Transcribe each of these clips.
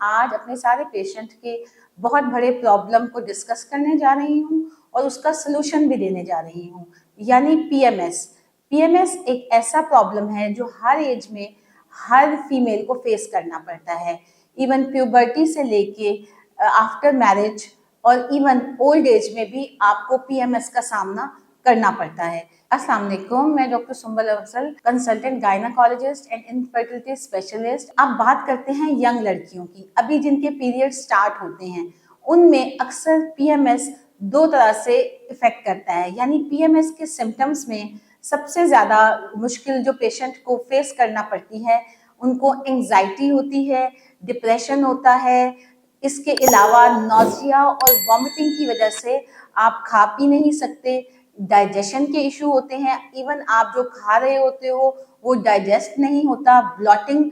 आज अपने सारे पेशेंट के बहुत बड़े प्रॉब्लम को डिस्कस करने जा रही हूँ और उसका सलूशन भी देने जा रही हूँ, यानी पीएमएस। पीएमएस एक ऐसा प्रॉब्लम है जो हर एज में हर फीमेल को फेस करना पड़ता है, इवन प्यूबर्टी से लेके आफ्टर मैरिज और इवन ओल्ड एज में भी आपको पीएमएस का सामना करना पड़ता है। अस्सलाम वालेकुम, मैं doctor Sumbal Afzal, consultant gynaecologist and infertility specialist. अब बात करते हैं यंग लड़कियों की। अभी जिनके पीरियड स्टार्ट होते हैं उनमें अक्सर पीएमएस दो तरह से इफेक्ट करता है, यानी पीएमएस के सिम्टम्स में सबसे ज़्यादा मुश्किल जो पेशेंट को फेस करना पड़ती है, उनको एंजाइटी होती है, डिप्रेशन होता है। इसके अलावा नौजिया और वॉमिटिंग की वजह से आप खा पी नहीं सकते, डाइजेशन के इशू होते हैं, इवन आप जो खा रहे होते हो वो डाइजेस्ट नहीं होता, ब्लॉटिंग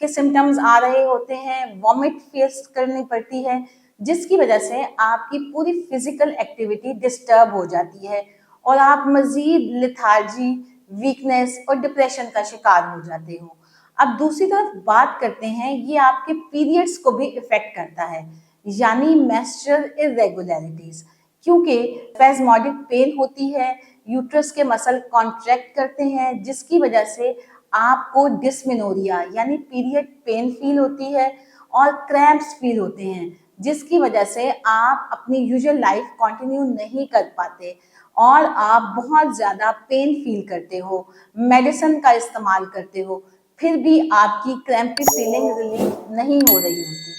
के सिम्टम्स आ रहे होते हैं, वॉमिट फेस करनी पड़ती है, जिसकी वजह से आपकी पूरी फिजिकल एक्टिविटी डिस्टर्ब हो जाती है और आप मजीद लिथार्जी, वीकनेस और डिप्रेशन का शिकार हो जाते हो। अब दूसरी तरफ बात करते हैं, ये आपके पीरियड्स को भी इफेक्ट करता है, यानी मेंस्ट्रुअल इरेगुलरिटीज, क्योंकि स्पैज़मोडिक पेन होती है, यूट्रस के मसल कॉन्ट्रैक्ट करते हैं, जिसकी वजह से आपको डिस्मेनोरिया यानी पीरियड पेन फील होती है और क्रैम्प्स फील होते हैं, जिसकी वजह से आप अपनी यूजुअल लाइफ कंटिन्यू नहीं कर पाते और आप बहुत ज़्यादा पेन फील करते हो, मेडिसिन का इस्तेमाल करते हो, फिर भी आपकी क्रैम्पी फीलिंग रिलीफ नहीं हो रही होती।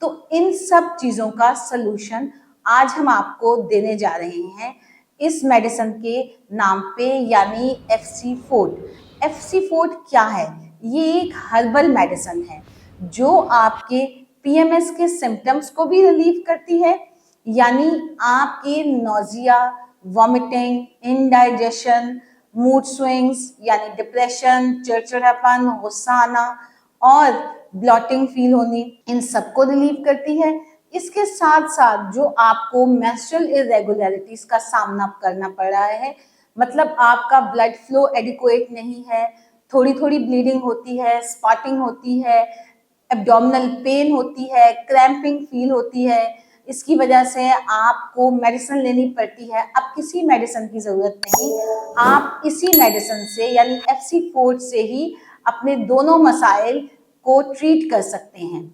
तो इन सब चीज़ों का सलूशन आज हम आपको देने जा रहे हैं इस मेडिसिन के नाम पे, यानी FC फोर्ट। FC फोर्ट क्या है? ये एक हर्बल मेडिसिन है जो आपके पीएमएस के सिम्टम्स को भी रिलीव करती है, यानी आपके nausea, vomiting, indigestion, mood swings यानी डिप्रेशन, चिड़चिड़ापन, गुस्सा आना और ब्लॉटिंग फील होनी, इन सबको रिलीव करती है। इसके साथ साथ जो आपको मेंस्ट्रुअल इरेगुलरिटीज का सामना करना पड़ रहा है, मतलब आपका ब्लड फ्लो एडिक्वेट नहीं है, थोड़ी थोड़ी ब्लीडिंग होती है, स्पॉटिंग होती है, एब्डोमिनल पेन होती है, क्रैम्पिंग फील होती है, इसकी वजह से आपको मेडिसिन लेनी पड़ती है। अब किसी मेडिसिन की ज़रूरत नहीं, आप इसी मेडिसिन से यानी FC फोर्ट से ही अपने दोनों मसाइल को ट्रीट कर सकते हैं।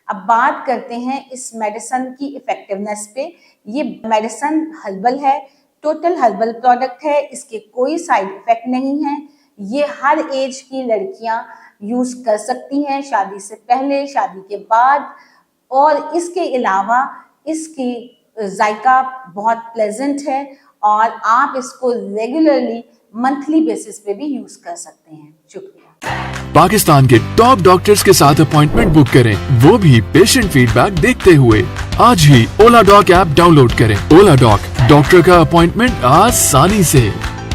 अब बात करते हैं इस मेडिसिन की इफेक्टिवनेस पे। ये मेडिसिन हर्बल है, टोटल हर्बल प्रोडक्ट है, इसके कोई साइड इफेक्ट नहीं है। ये हर एज की लड़कियां यूज़ कर सकती हैं, शादी से पहले, शादी के बाद, और इसके अलावा इसकी जायका बहुत प्लेजेंट है और आप इसको रेगुलरली मंथली बेसिस पे भी यूज़ कर सकते हैं। शुक्रिया। पाकिस्तान के टॉप डॉक्टर्स के साथ अपॉइंटमेंट बुक करें, वो भी पेशेंट फीडबैक देखते हुए। आज ही ओला डॉक ऐप डाउनलोड करें। ओला डॉक, डॉक्टर का अपॉइंटमेंट आसानी से।